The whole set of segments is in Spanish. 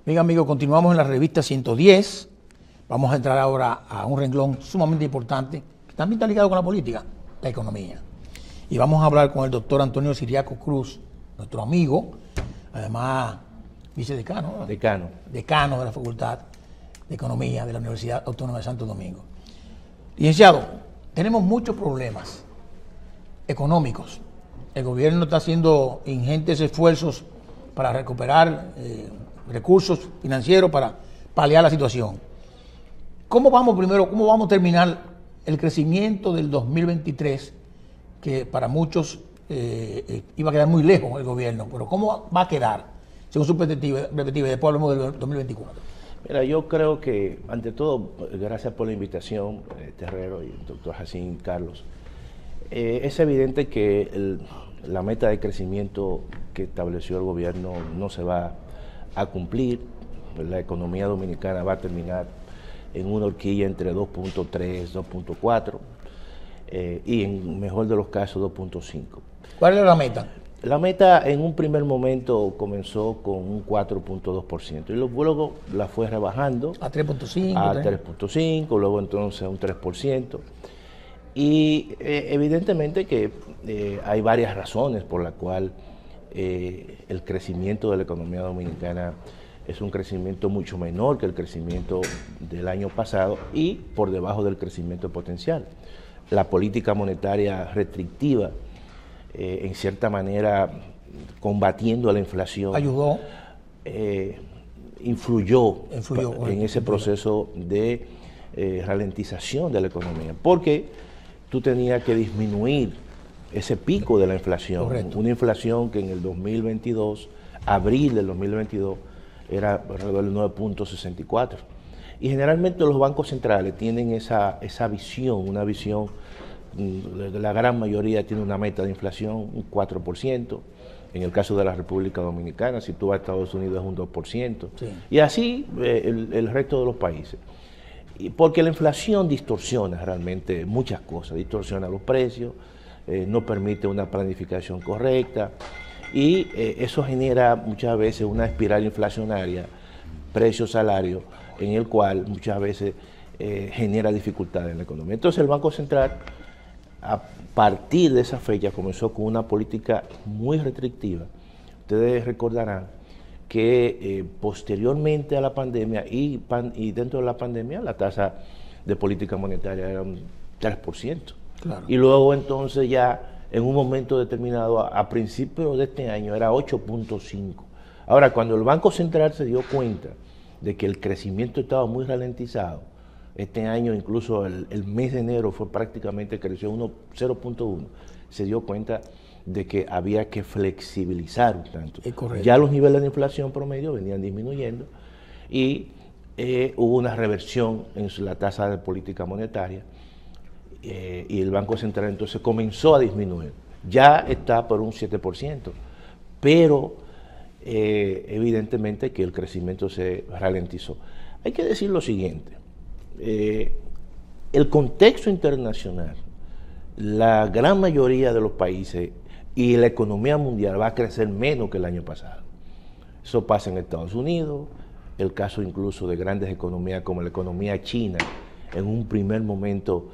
Bien, amigos, continuamos en la revista 110. Vamos a entrar ahora a un renglón sumamente importante, que también está ligado con la política, la economía. Y vamos a hablar con el doctor Antonio Ciriaco Cruz, nuestro amigo, además vicedecano, ¿no? Decano de la Facultad de Economía de la Universidad Autónoma de Santo Domingo. Licenciado, tenemos muchos problemas económicos. El gobierno está haciendo ingentes esfuerzos para recuperar recursos financieros para paliar la situación. ¿Cómo vamos a terminar el crecimiento del 2023, que para muchos iba a quedar muy lejos el gobierno, pero cómo va a quedar, según su perspectiva, y después hablamos del 2024? Mira, yo creo que, ante todo, gracias por la invitación, Terrero y el doctor Jacín Carlos. Es evidente que la meta de crecimiento que estableció el gobierno no se va a cumplir. La economía dominicana va a terminar en una horquilla entre 2.3, 2.4 y en mejor de los casos 2.5. ¿Cuál era la meta? La meta en un primer momento comenzó con un 4.2% y luego la fue rebajando a 3.5, a 3.5, luego entonces a un 3%. Y evidentemente que hay varias razones por las cuales el crecimiento de la economía dominicana es un crecimiento mucho menor que el crecimiento del año pasado y por debajo del crecimiento potencial. La política monetaria restrictiva, en cierta manera combatiendo la inflación, ayudó, influyó en ese proceso de ralentización de la economía, porque tú tenías que disminuir ese pico de la inflación. Correcto. Una inflación que en el 2022, abril del 2022, era alrededor del 9.64. Y generalmente los bancos centrales tienen esa visión, una visión, la gran mayoría tiene una meta de inflación, un 4%. En el caso de la República Dominicana, si tú vas a Estados Unidos es un 2%. Sí. Y así el resto de los países. Porque la inflación distorsiona realmente muchas cosas, distorsiona los precios, no permite una planificación correcta y eso genera muchas veces una espiral inflacionaria, precio-salario, en el cual muchas veces genera dificultades en la economía. Entonces el Banco Central, a partir de esa fecha, comenzó con una política muy restrictiva. Ustedes recordarán que posteriormente a la pandemia y dentro de la pandemia la tasa de política monetaria era un 3%. Claro. Y luego entonces ya en un momento determinado, a principios de este año, era 8.5. Ahora, cuando el Banco Central se dio cuenta de que el crecimiento estaba muy ralentizado, este año incluso el mes de enero fue prácticamente, creció 0.1, se dio cuenta de que había que flexibilizar un tanto. Ya los niveles de inflación promedio venían disminuyendo y hubo una reversión en la tasa de política monetaria y el Banco Central entonces comenzó a disminuir. Ya está por un 7%, pero evidentemente que el crecimiento se ralentizó. Hay que decir lo siguiente, el contexto internacional, la gran mayoría de los países y la economía mundial va a crecer menos que el año pasado. Eso pasa en Estados Unidos, el caso incluso de grandes economías como la economía china. En un primer momento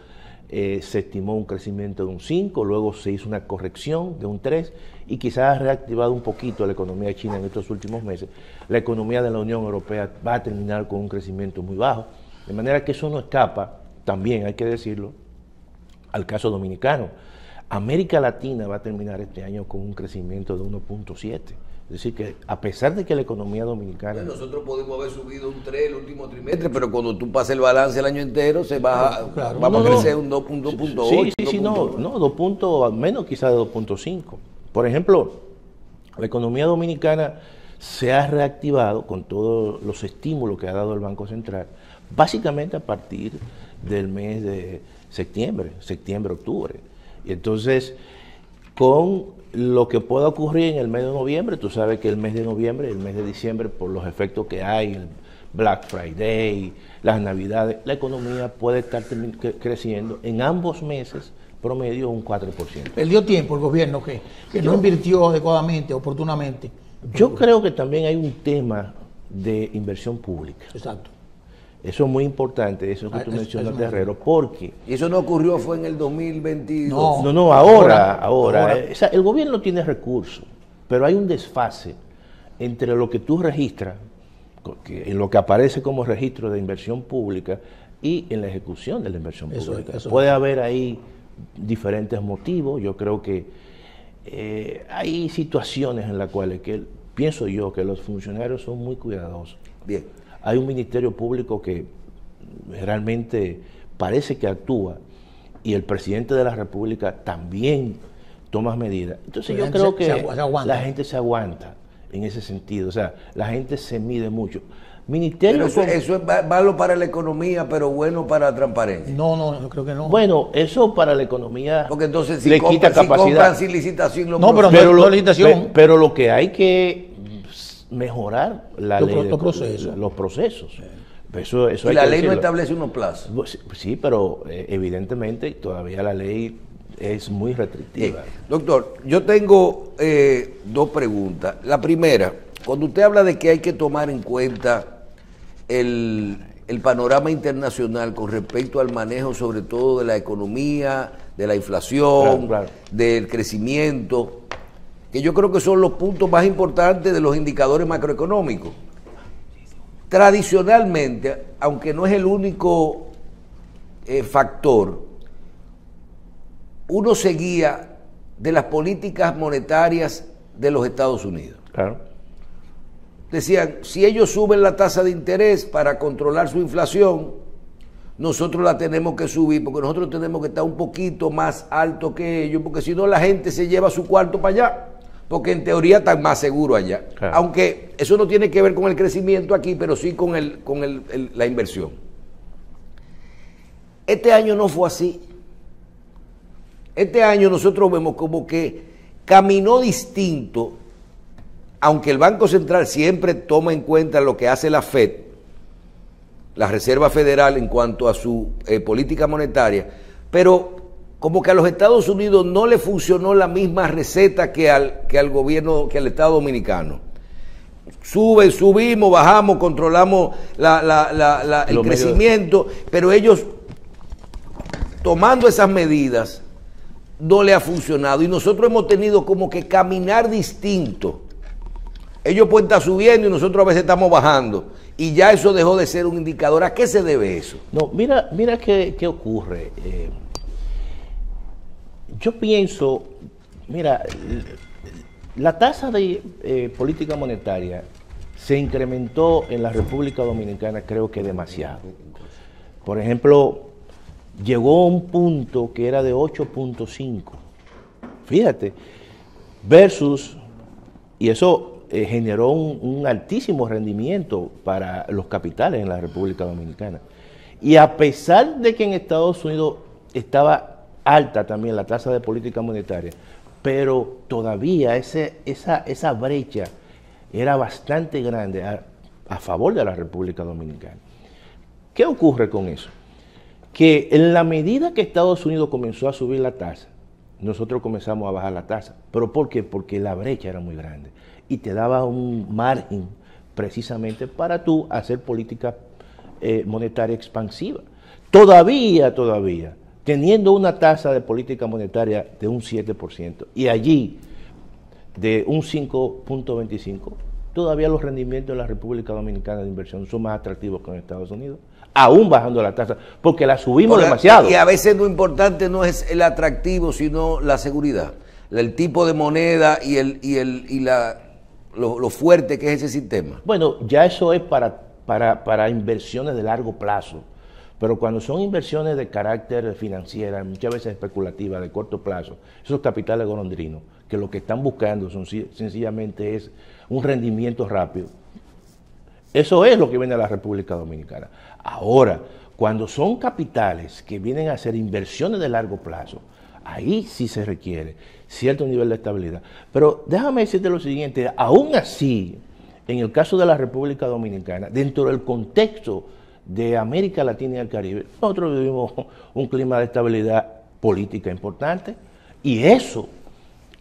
se estimó un crecimiento de un 5, luego se hizo una corrección de un 3 y quizás ha reactivado un poquito la economía china en estos últimos meses. La economía de la Unión Europea va a terminar con un crecimiento muy bajo, de manera que eso no escapa, también hay que decirlo, al caso dominicano. América Latina va a terminar este año con un crecimiento de 1.7. Es decir, que a pesar de que la economía dominicana... Nosotros podemos haber subido un 3 el último trimestre, pero cuando tú pasas el balance el año entero, se baja, claro. Vamos a crecer un 2.8. Sí, no, 2 puntos, menos quizás de 2.5. Por ejemplo, la economía dominicana se ha reactivado con todos los estímulos que ha dado el Banco Central, básicamente a partir del mes de septiembre, octubre. Y entonces, con lo que pueda ocurrir en el mes de noviembre, tú sabes que el mes de noviembre y el mes de diciembre, por los efectos que hay, el Black Friday, las Navidades, la economía puede estar creciendo en ambos meses promedio un 4%. ¿Perdió tiempo el gobierno que no invirtió adecuadamente, oportunamente? Yo creo que también hay un tema de inversión pública. Exacto. Eso es muy importante, eso que tú mencionas, Herrero, porque... Y eso no ocurrió, fue en el 2022. No, ahora. El gobierno tiene recursos, pero hay un desfase entre lo que tú registras, en lo que aparece como registro de inversión pública, y en la ejecución de la inversión pública. Puede haber ahí diferentes motivos. Yo creo que hay situaciones en las cuales pienso yo que los funcionarios son muy cuidadosos. Bien. Hay un ministerio público que realmente parece que actúa, y el presidente de la República también toma medidas. Entonces yo creo que la gente se aguanta en ese sentido. O sea, la gente se mide mucho. Ministerio pero eso es malo para la economía, pero bueno para la transparencia. No, yo creo que no. Bueno, eso para la economía, porque entonces le quita capacidad. Si compran sin licitación, pero lo que hay que mejorar los procesos. Eso y la ley no establece unos plazos. Sí, pero evidentemente todavía la ley es muy restrictiva. Doctor, yo tengo dos preguntas. La primera, cuando usted habla de que hay que tomar en cuenta el panorama internacional con respecto al manejo sobre todo de la economía, de la inflación, claro. Del crecimiento, que yo creo que son los puntos más importantes de los indicadores macroeconómicos. Tradicionalmente, aunque no es el único factor, uno se guía de las políticas monetarias de los Estados Unidos. Claro. Decían, si ellos suben la tasa de interés para controlar su inflación, nosotros la tenemos que subir, porque nosotros tenemos que estar un poquito más alto que ellos, porque si no la gente se lleva su cuarto para allá, porque en teoría están más seguros allá. Claro. Aunque eso no tiene que ver con el crecimiento aquí, pero sí con la inversión. Este año no fue así. Este año nosotros vemos como que caminó distinto, aunque el Banco Central siempre toma en cuenta lo que hace la FED, la Reserva Federal, en cuanto a su política monetaria, pero como que a los Estados Unidos no le funcionó la misma receta que al gobierno, que al Estado Dominicano. Subimos, bajamos, controlamos el crecimiento, pero ellos, tomando esas medidas, no le ha funcionado. Y nosotros hemos tenido como que caminar distinto. Ellos pueden estar subiendo y nosotros a veces estamos bajando. Y ya eso dejó de ser un indicador. ¿A qué se debe eso? No, mira qué ocurre. Yo pienso, mira, la tasa de política monetaria se incrementó en la República Dominicana, creo que demasiado. Por ejemplo, llegó a un punto que era de 8.5. Fíjate, versus, y eso generó un altísimo rendimiento para los capitales en la República Dominicana. Y a pesar de que en Estados Unidos estaba alta también la tasa de política monetaria, pero todavía esa brecha era bastante grande a favor de la República Dominicana. ¿Qué ocurre con eso? Que en la medida que Estados Unidos comenzó a subir la tasa, nosotros comenzamos a bajar la tasa. ¿Pero por qué? Porque la brecha era muy grande y te daba un margen precisamente para tú hacer política monetaria expansiva. Todavía, teniendo una tasa de política monetaria de un 7% y allí de un 5.25%, todavía los rendimientos de la República Dominicana de inversión son más atractivos que en Estados Unidos, aún bajando la tasa, porque la subimos demasiado. Y a veces lo importante no es el atractivo, sino la seguridad, el tipo de moneda y lo fuerte que es ese sistema. Bueno, ya eso es para inversiones de largo plazo. Pero cuando son inversiones de carácter financiera, muchas veces especulativas, de corto plazo, esos capitales golondrinos, que lo que están buscando sencillamente es un rendimiento rápido, eso es lo que viene a la República Dominicana. Ahora, cuando son capitales que vienen a hacer inversiones de largo plazo, ahí sí se requiere cierto nivel de estabilidad. Pero déjame decirte lo siguiente, aún así, en el caso de la República Dominicana, dentro del contexto de América Latina y el Caribe, nosotros vivimos un clima de estabilidad política importante y eso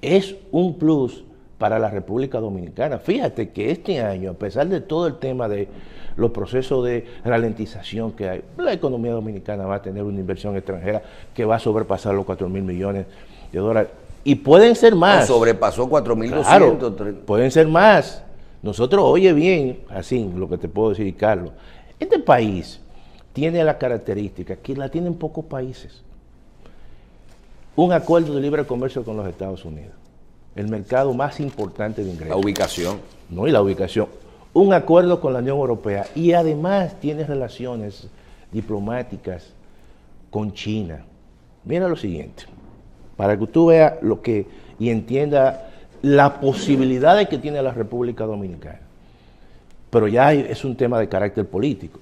es un plus para la República Dominicana. Fíjate que este año, a pesar de todo el tema de los procesos de ralentización que hay, la economía dominicana va a tener una inversión extranjera que va a sobrepasar los 4.000 millones de dólares. Y pueden ser más. No, sobrepasó 4.200. Claro, pueden ser más. Nosotros, oye bien, así lo que te puedo decir, Carlos, este país tiene la característica que la tienen pocos países. Un acuerdo de libre comercio con los Estados Unidos, el mercado más importante de ingresos. La ubicación. No, y la ubicación. Un acuerdo con la Unión Europea y además tiene relaciones diplomáticas con China. Mira lo siguiente, para que tú veas lo que y entienda las posibilidades que tiene la República Dominicana. Pero ya es un tema de carácter político.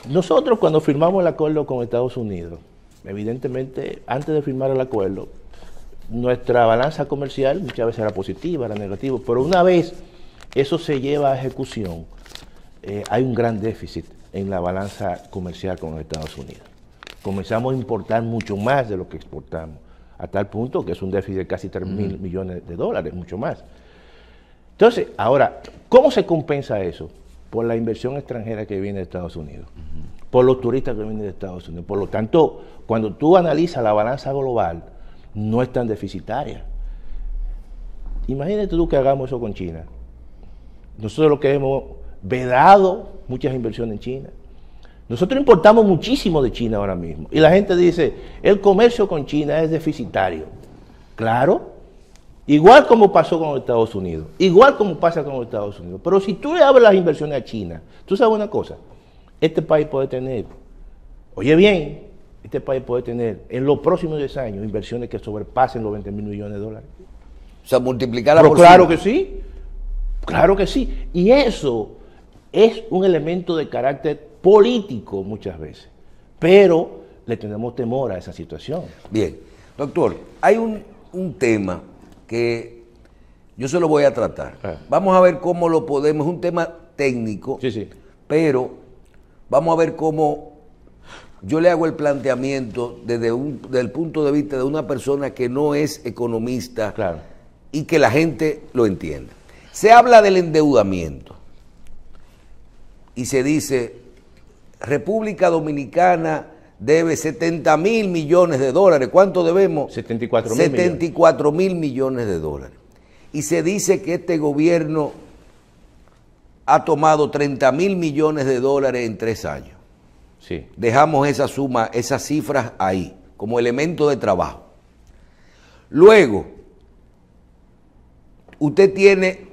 Nosotros cuando firmamos el acuerdo con Estados Unidos, evidentemente antes de firmar el acuerdo, nuestra balanza comercial muchas veces era positiva, era negativa, pero una vez eso se lleva a ejecución, hay un gran déficit en la balanza comercial con los Estados Unidos. Comenzamos a importar mucho más de lo que exportamos, a tal punto que es un déficit de casi 3.000 millones de dólares, mucho más. Entonces, ahora, ¿cómo se compensa eso? Por la inversión extranjera que viene de Estados Unidos, por los turistas que vienen de Estados Unidos. Por lo tanto, cuando tú analizas la balanza global, no es tan deficitaria. Imagínate tú que hagamos eso con China. Nosotros lo que hemos vedado muchas inversiones en China. Nosotros importamos muchísimo de China ahora mismo. Y la gente dice, el comercio con China es deficitario. Claro, igual como pasó con los Estados Unidos, igual como pasa con los Estados Unidos. Pero si tú le abres las inversiones a China, tú sabes una cosa, este país puede tener, oye bien, este país puede tener en los próximos 10 años inversiones que sobrepasen los 20.000 millones de dólares. O sea, multiplicar la Pero claro que sí, claro que sí. Y eso es un elemento de carácter político muchas veces, pero le tenemos temor a esa situación. Bien, doctor, hay un tema que yo se lo voy a tratar. Vamos a ver cómo lo podemos, es un tema técnico, Sí. pero vamos a ver cómo yo le hago el planteamiento desde el punto de vista de una persona que no es economista, Claro. y que la gente lo entienda. Se habla del endeudamiento y se dice, República Dominicana debe 70.000 millones de dólares. ¿Cuánto debemos? 74.000 millones de dólares. Y se dice que este gobierno ha tomado 30.000 millones de dólares en 3 años. Sí. Dejamos esa suma, esas cifras ahí, como elemento de trabajo. Luego, usted tiene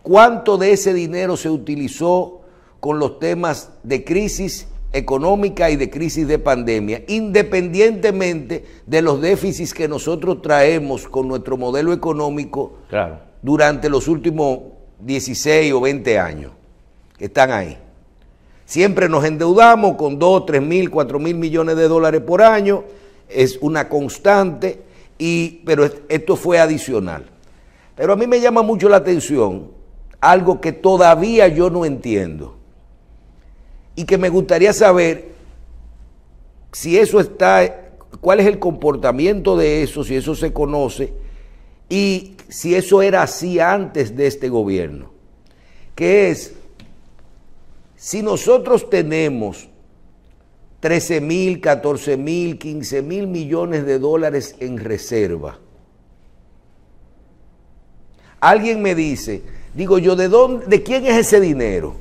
cuánto de ese dinero se utilizó con los temas de crisis económica y de crisis de pandemia, independientemente de los déficits que nosotros traemos con nuestro modelo económico Claro. durante los últimos 16 o 20 años, que están ahí. Siempre nos endeudamos con 2, 3.000, 4.000 millones de dólares por año, es una constante, pero esto fue adicional. Pero a mí me llama mucho la atención algo que todavía yo no entiendo y que me gustaría saber si eso está, cuál es el comportamiento de eso, si eso se conoce y si eso era así antes de este gobierno, que es, si nosotros tenemos 13.000, 14.000, 15.000 millones de dólares en reserva, alguien me dice, digo yo, ¿de quién es ese dinero?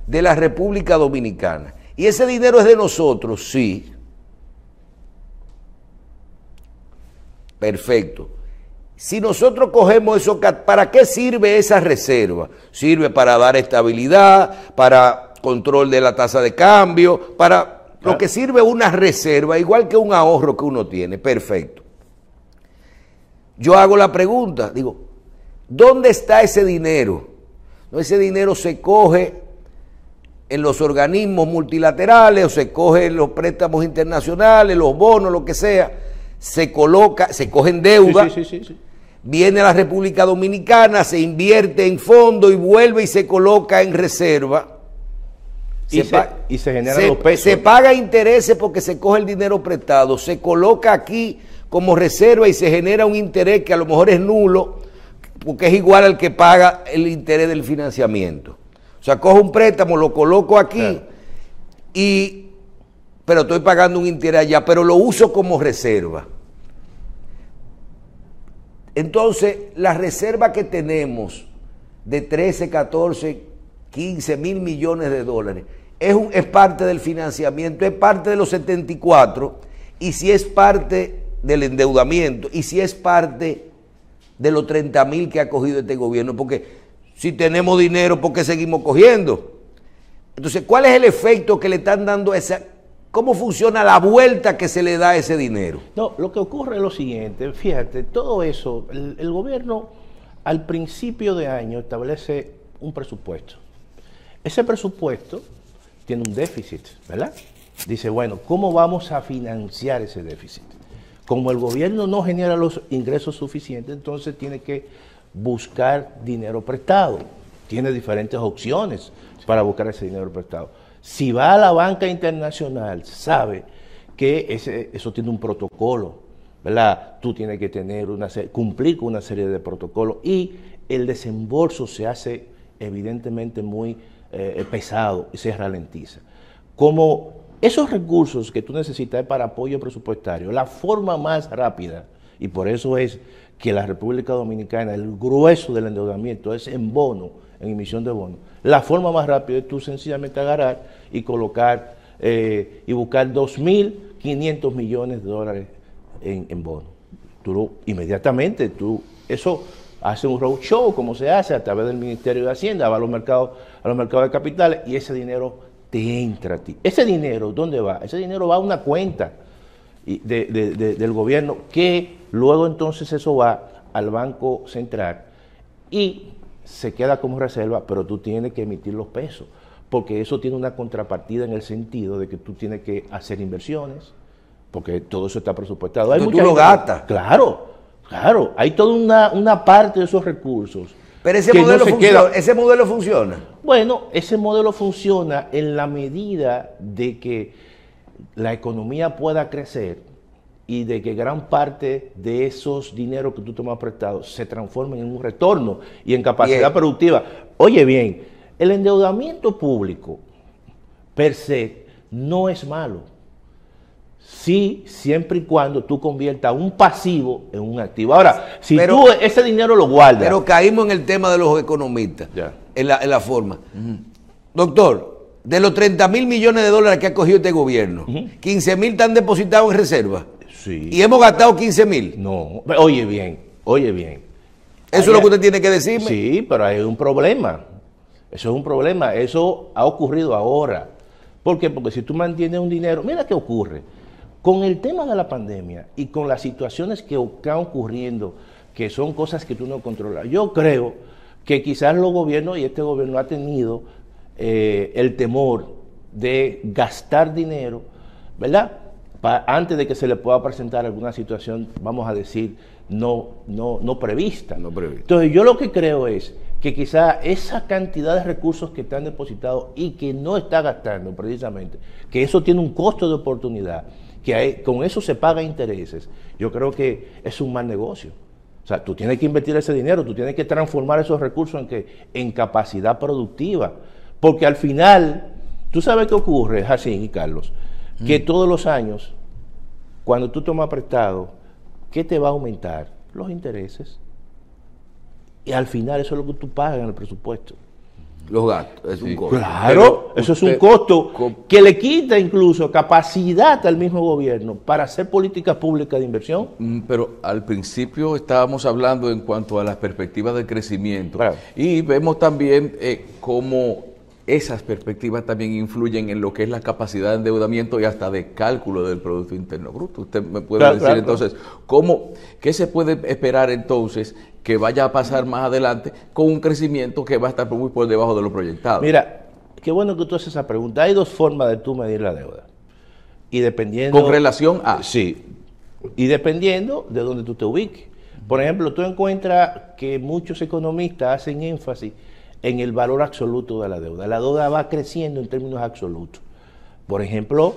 De la República Dominicana. ¿Y ese dinero es de nosotros? Sí. Perfecto. Si nosotros cogemos eso, ¿para qué sirve esa reserva? Sirve para dar estabilidad, para control de la tasa de cambio, para lo que sirve una reserva, igual que un ahorro que uno tiene. Perfecto. Yo hago la pregunta, digo, ¿dónde está ese dinero? No, ese dinero se coge en los organismos multilaterales o se coge en los préstamos internacionales, los bonos, lo que sea, se coloca, se coge en deuda, Sí. viene a la República Dominicana, se invierte en fondo y vuelve y se coloca en reserva. Y se generan los pesos. Se paga intereses porque se coge el dinero prestado, se coloca aquí como reserva y se genera un interés que a lo mejor es nulo porque es igual al que paga el interés del financiamiento. O sea, cojo un préstamo, lo coloco aquí, claro, pero estoy pagando un interés allá, pero lo uso como reserva. Entonces, la reserva que tenemos de 13, 14, 15 mil millones de dólares es parte del financiamiento, es parte de los 74, y si es parte del endeudamiento, y si es parte de los 30.000 que ha cogido este gobierno, porque si tenemos dinero, ¿por qué seguimos cogiendo? Entonces, ¿cuál es el efecto que le están dando a esa? ¿Cómo funciona la vuelta que se le da a ese dinero? No, lo que ocurre es lo siguiente, fíjate, todo eso, el gobierno al principio de año establece un presupuesto. Ese presupuesto tiene un déficit, ¿verdad? Dice, bueno, ¿cómo vamos a financiar ese déficit? Como el gobierno no genera los ingresos suficientes, entonces tiene que buscar dinero prestado. Tiene diferentes opciones para buscar ese dinero prestado. Si va a la banca internacional, sabe que eso tiene un protocolo, ¿verdad? Tú tienes que tener cumplir con una serie de protocolos y el desembolso se hace evidentemente muy pesado y se ralentiza. Como esos recursos que tú necesitas para apoyo presupuestario, la forma más rápida, y por eso es que la República Dominicana, el grueso del endeudamiento es en bono, en emisión de bono. La forma más rápida es tú sencillamente agarrar y colocar y buscar 2.500 millones de dólares en bono. Inmediatamente, eso hace un roadshow, como se hace a través del Ministerio de Hacienda, va a los mercados de capitales y ese dinero te entra a ti. Ese dinero, ¿dónde va? Ese dinero va a una cuenta del gobierno que luego entonces eso va al Banco Central y se queda como reserva, pero tú tienes que emitir los pesos, porque eso tiene una contrapartida en el sentido de que tú tienes que hacer inversiones, porque todo eso está presupuestado. Tú lo gastas. Claro, hay toda una parte de esos recursos. Pero ese modelo funciona. Bueno, ese modelo funciona en la medida de que la economía pueda crecer y de que gran parte de esos dineros que tú tomas prestados se transformen en un retorno y en capacidad productiva. Oye bien, el endeudamiento público per se no es malo. Sí, siempre y cuando tú conviertas un pasivo en un activo. Ahora, si tú ese dinero lo guardas... Pero caímos en el tema de los economistas, en la forma. Doctor, de los 30.000 millones de dólares que ha cogido este gobierno, 15.000 están depositados en reserva. Sí. ¿Y hemos gastado 15.000? No, oye bien. Eso es lo que usted tiene que decirme. Sí, pero hay un problema. Eso es un problema. Eso ha ocurrido ahora. ¿Por qué? Porque si tú mantienes un dinero... Mira qué ocurre. Con el tema de la pandemia y con las situaciones que están ocurriendo, que son cosas que tú no controlas, yo creo que quizás los gobiernos, y este gobierno ha tenido el temor de gastar dinero, ¿verdad? Antes de que se le pueda presentar alguna situación, vamos a decir, no prevista. Entonces yo lo que creo es que quizá esa cantidad de recursos que están depositados y que no está gastando precisamente, que eso tiene un costo de oportunidad, con eso se paga intereses, yo creo que es un mal negocio. O sea, tú tienes que invertir ese dinero, tú tienes que transformar esos recursos en capacidad productiva, porque al final, tú sabes qué ocurre, Jacín y Carlos, que todos los años, cuando tú tomas prestado, ¿qué te va a aumentar? Los intereses. Y al final eso es lo que tú pagas en el presupuesto. Los gastos, es un costo. Claro, eso es un costo que le quita incluso capacidad al mismo gobierno para hacer políticas públicas de inversión. Pero al principio estábamos hablando en cuanto a las perspectivas de crecimiento. Claro. Y vemos también cómo esas perspectivas también influyen en lo que es la capacidad de endeudamiento y hasta de cálculo del Producto Interno Bruto. Usted me puede decir entonces, ¿qué se puede esperar entonces que vaya a pasar más adelante con un crecimiento que va a estar muy por debajo de lo proyectado? Mira, qué bueno que tú haces esa pregunta. Hay dos formas de tú medir la deuda. Y dependiendo... ¿Con relación a? Sí. Y dependiendo de dónde tú te ubiques. Por ejemplo, tú encuentras que muchos economistas hacen énfasis en el valor absoluto de la deuda. La deuda va creciendo en términos absolutos. Por ejemplo,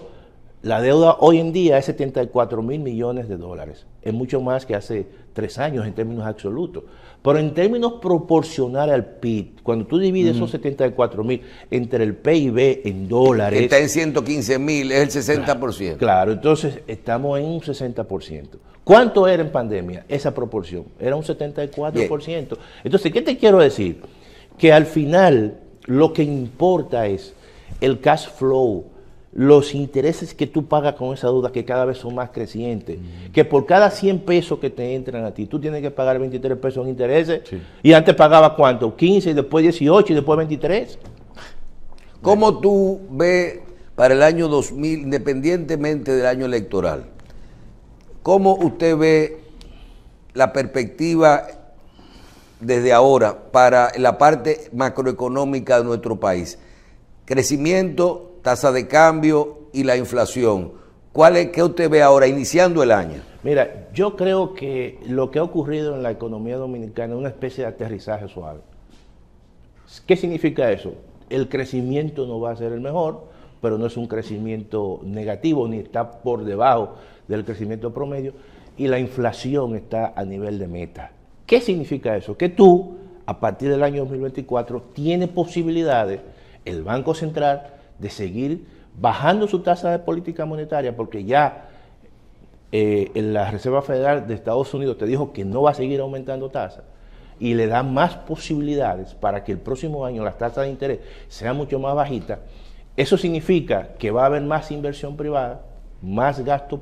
La deuda hoy en día es 74 mil millones de dólares. Es mucho más que hace 3 años en términos absolutos. Pero en términos proporcionales al PIB, cuando tú divides esos 74 mil entre el PIB en dólares... Está en 115 mil, es el 60%. Claro, entonces estamos en un 60%. ¿Cuánto era en pandemia esa proporción? Era un 74%. Bien. Entonces, ¿qué te quiero decir? Que al final lo que importa es el cash flow, los intereses que tú pagas con esa deuda, que cada vez son más crecientes, que por cada 100 pesos que te entran a ti, tú tienes que pagar 23 pesos en intereses, y antes pagaba ¿cuánto? 15, y después 18, y después 23. ¿Cómo tú ves para el año 2000, independientemente del año electoral, cómo usted ve la perspectiva desde ahora para la parte macroeconómica de nuestro país? Crecimiento, tasa de cambio y la inflación. ¿Qué usted ve ahora, iniciando el año? Mira, yo creo que lo que ha ocurrido en la economía dominicana es una especie de aterrizaje suave. ¿Qué significa eso? El crecimiento no va a ser el mejor, pero no es un crecimiento negativo, ni está por debajo del crecimiento promedio, y la inflación está a nivel de meta. ¿Qué significa eso? Que tú, a partir del año 2024, tienes posibilidades, el Banco Central, de seguir bajando su tasa de política monetaria, porque ya en la Reserva Federal de Estados Unidos te dijo que no va a seguir aumentando tasas, y le da más posibilidades para que el próximo año las tasas de interés sean mucho más bajitas. Eso significa que va a haber más inversión privada, más gasto,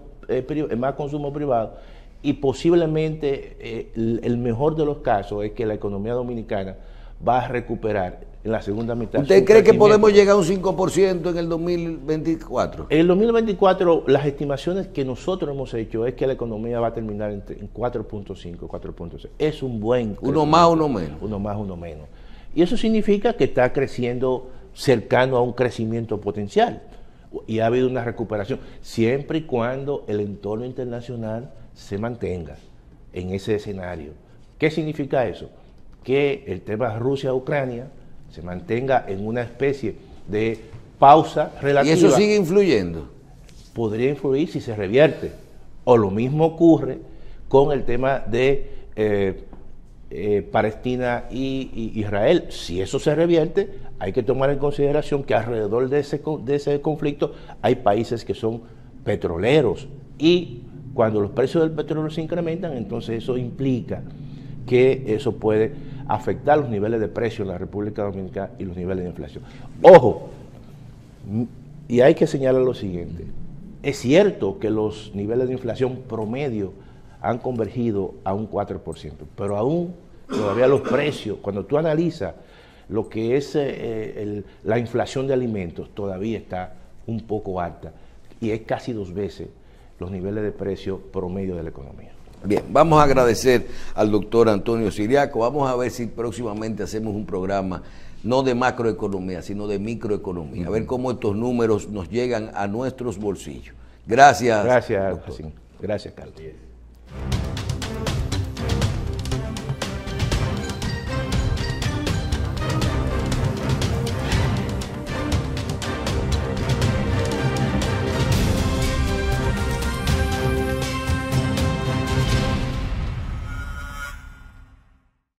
más consumo privado, y posiblemente el mejor de los casos es que la economía dominicana va a recuperar en la segunda mitad. ¿Usted cree que podemos llegar a un 5% en el 2024? En el 2024, las estimaciones que nosotros hemos hecho es que la economía va a terminar en 4.5, 4.6. Es un buen... Uno más, uno menos. Uno más, uno menos. Y eso significa que está creciendo cercano a un crecimiento potencial. Y ha habido una recuperación, siempre y cuando el entorno internacional se mantenga en ese escenario. ¿Qué significa eso? Que el tema Rusia-Ucrania se mantenga en una especie de pausa relativa. ¿Y eso sigue influyendo? Podría influir si se revierte. O lo mismo ocurre con el tema de Palestina y Israel. Si eso se revierte, hay que tomar en consideración que alrededor de ese conflicto hay países que son petroleros, y cuando los precios del petróleo se incrementan, entonces eso implica que eso puede afectar los niveles de precio en la República Dominicana y los niveles de inflación. Ojo, y hay que señalar lo siguiente: es cierto que los niveles de inflación promedio han convergido a un 4%, pero aún todavía los precios, cuando tú analizas lo que es la inflación de alimentos, todavía está un poco alta, y es casi 2 veces los niveles de precio promedio de la economía. Bien, vamos a agradecer al doctor Antonio Siriaco. Vamos a ver si próximamente hacemos un programa no de macroeconomía, sino de microeconomía, a ver cómo estos números nos llegan a nuestros bolsillos. Gracias. Gracias, Carlos.